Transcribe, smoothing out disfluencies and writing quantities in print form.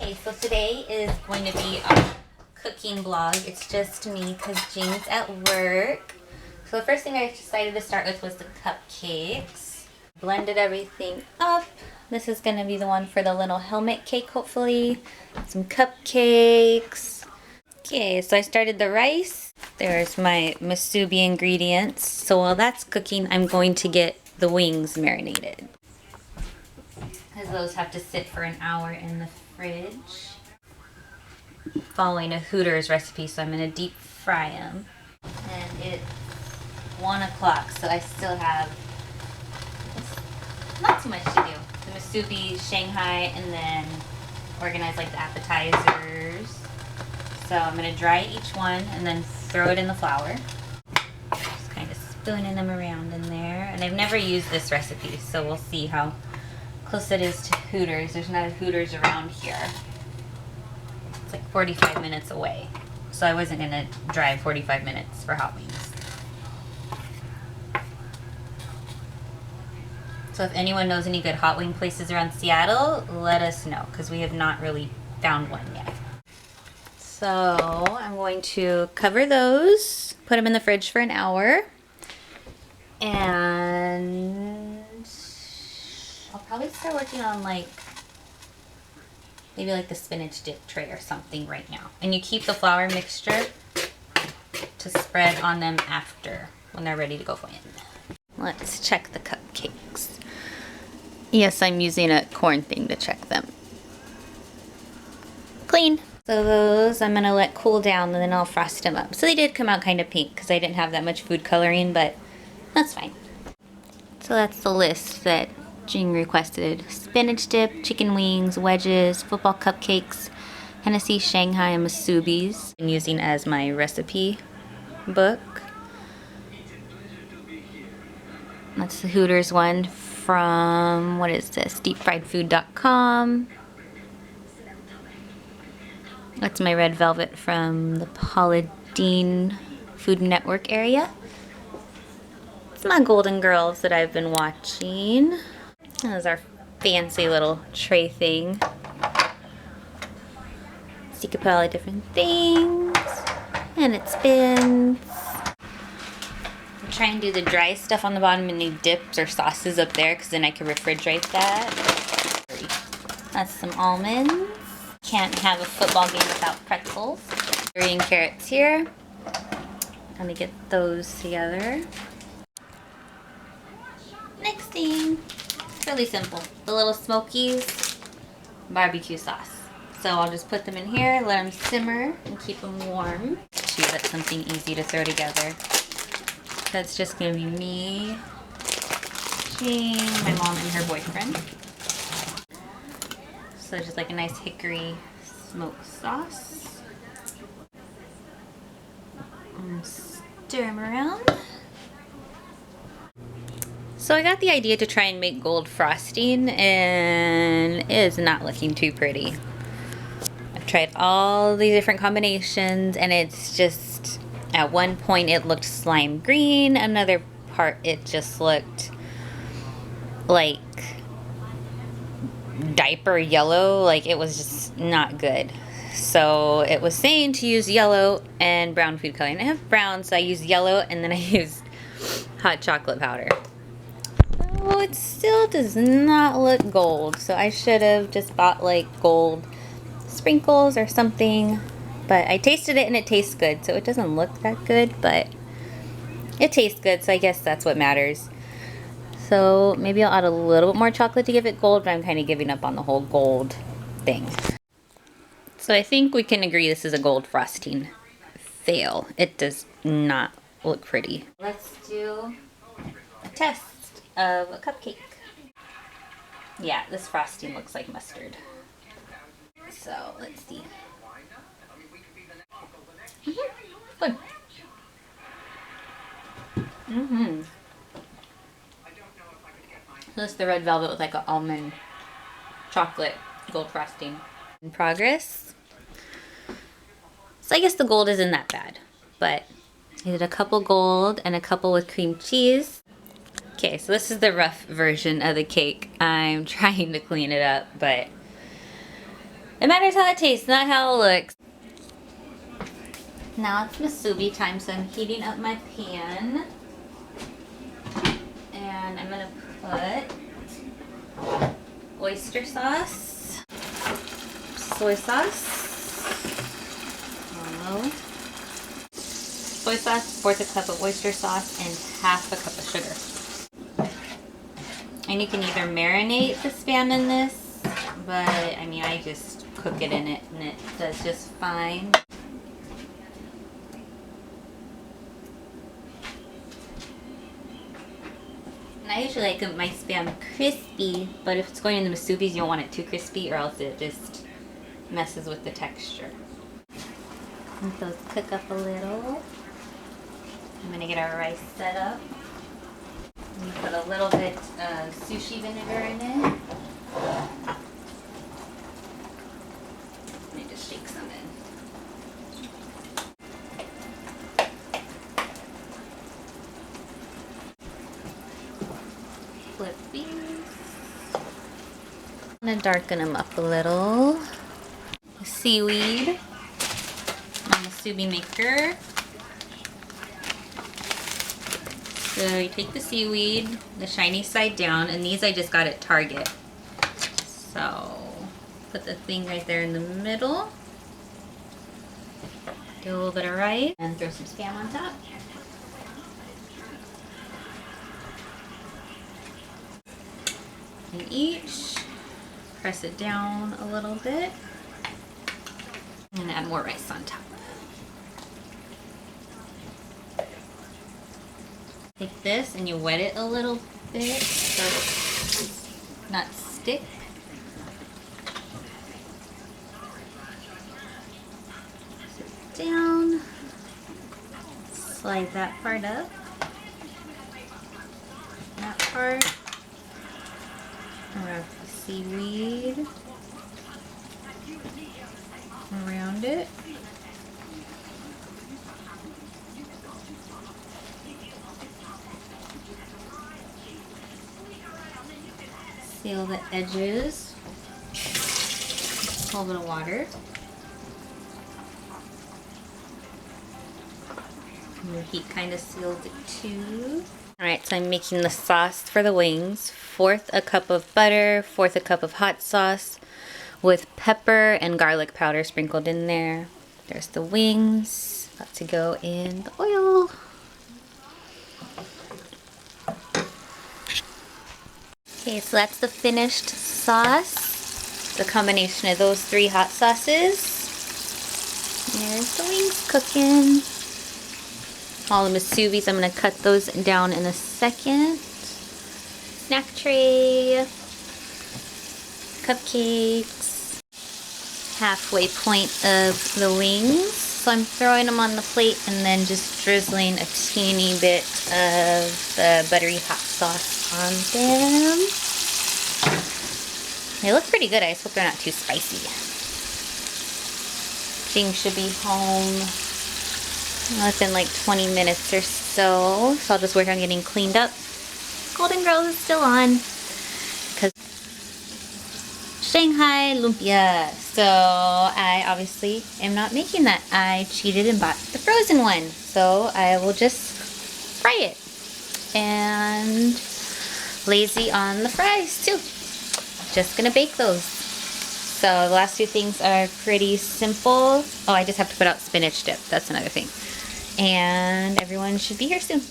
Okay, so today is going to be a cooking vlog. It's just me because Jing's at work. So the first thing I decided to start with was the cupcakes. Blended everything up. This is going to be the one for the little helmet cake, hopefully. Some cupcakes. Okay, so I started the rice. There's my musubi ingredients. So while that's cooking, I'm going to get the wings marinated, because those have to sit for an hour in the fridge. Following a Hooters recipe, so I'm going to deep fry them. And it's 1 o'clock, so I still have not too much to do. The musubi, Shanghai, and then organize like the appetizers. So I'm going to dry each one and then throw it in the flour. Just kind of spooning them around in there. And I've never used this recipe, so we'll see how close it is to Hooters. There's not a Hooters around here. It's like 45 minutes away. So I wasn't going to drive 45 minutes for hot wings. So if anyone knows any good hot wing places around Seattle, let us know, because we have not really found one yet. So I'm going to cover those, put them in the fridge for an hour, and I'll probably start working on maybe like the spinach dip tray or something right now. And you keep the flour mixture to spread on them after, when they're ready to go in. Let's check the cupcakes. Yes, I'm using a corn thing to check them. Clean. So those I'm gonna let cool down and then I'll frost them up. So they did come out kind of pink because I didn't have that much food coloring, but that's fine. So that's the list that Jing requested. Spinach dip, chicken wings, wedges, football cupcakes, Hennessy, Shanghai, and musubis. I'm using as my recipe book. That's the Hooters one from, what is this, deepfriedfood.com. That's my red velvet from the Paula Deen Food Network area. It's my Golden Girls that I've been watching. That is our fancy little tray thing. So you can put all the different things. And it spins. I'll try and do the dry stuff on the bottom and any dips or sauces up there, because then I can refrigerate that. That's some almonds. Can't have a football game without pretzels. Green carrots here. Let me get those together. Next thing, it's really simple. The little Smokies barbecue sauce. So I'll just put them in here, let them simmer, and keep them warm. Gee, that's something easy to throw together. That's just gonna be me, Jing, my mom, and her boyfriend. So just like a nice hickory smoked sauce. And stir them around. So I got the idea to try and make gold frosting, and it is not looking too pretty. I've tried all these different combinations, and it's just, at one point it looked slime green, another part it just looked like diaper yellow, like it was just not good. So it was saying to use yellow and brown food coloring. I have brown, so I use yellow, and then I used hot chocolate powder. So it still does not look gold, so I should have just bought like gold sprinkles or something. But I tasted it and it tastes good, so it doesn't look that good, but it tastes good, so I guess that's what matters. So maybe I'll add a little bit more chocolate to give it gold, but I'm kind of giving up on the whole gold thing. So I think we can agree this is a gold frosting fail. It does not look pretty. Let's do a test of a cupcake. Yeah, this frosting looks like mustard. So let's see. Good. This is the red velvet with like an almond chocolate gold frosting. In progress. So I guess the gold isn't that bad, but I did a couple gold and a couple with cream cheese. Okay, so this is the rough version of the cake. I'm trying to clean it up, but it It matters how it tastes, not how it looks. Now it's musubi time, so I'm heating up my pan. And I'm gonna put oyster sauce, soy sauce, soy sauce, 1/4 cup of oyster sauce, and 1/2 cup of sugar. And you can either marinate the Spam in this, but I mean, I just cook it in it and it does just fine. And I usually like my Spam crispy, but if it's going in the musubis, you don't want it too crispy or else it just messes with the texture. Let those cook up a little. I'm gonna get our rice set up. We put a little bit of sushi vinegar in it. Let me just shake some in. Flip these. I'm gonna darken them up a little. Seaweed on the musubi maker. So you take the seaweed, the shiny side down, and these I just got at Target. So put the thing right there in the middle. Do a little bit of rice and throw some Spam on top. And each, press it down a little bit, and add more rice on top. Take this and you wet it a little bit so it's not stick. Sit down, slide that part up, that part, wrap the seaweed around it. Seal the edges. A little bit of water. And the heat kind of sealed it too. Alright, so I'm making the sauce for the wings. 1/4 cup of butter, 1/4 cup of hot sauce with pepper and garlic powder sprinkled in there. There's the wings, about to go in the oil. Okay, so that's the finished sauce. The combination of those 3 hot sauces. There's the wings cooking. All the musubis, I'm going to cut those down in a second. Snack tray. Cupcakes. Halfway point of the wings. So I'm throwing them on the plate and then just drizzling a teeny bit of the buttery hot sauce on them. They look pretty good. I just hope they're not too spicy. Jing should be home within like 20 minutes or so. So I'll just work on getting cleaned up. Golden Girls is still on. Because Shanghai lumpia. So I obviously am not making that. I cheated and bought the frozen one. So I will just fry it. And lazy on the fries too. Just gonna bake those. So the last 2 things are pretty simple. Oh, I just have to put out spinach dip. That's another thing. And everyone should be here soon.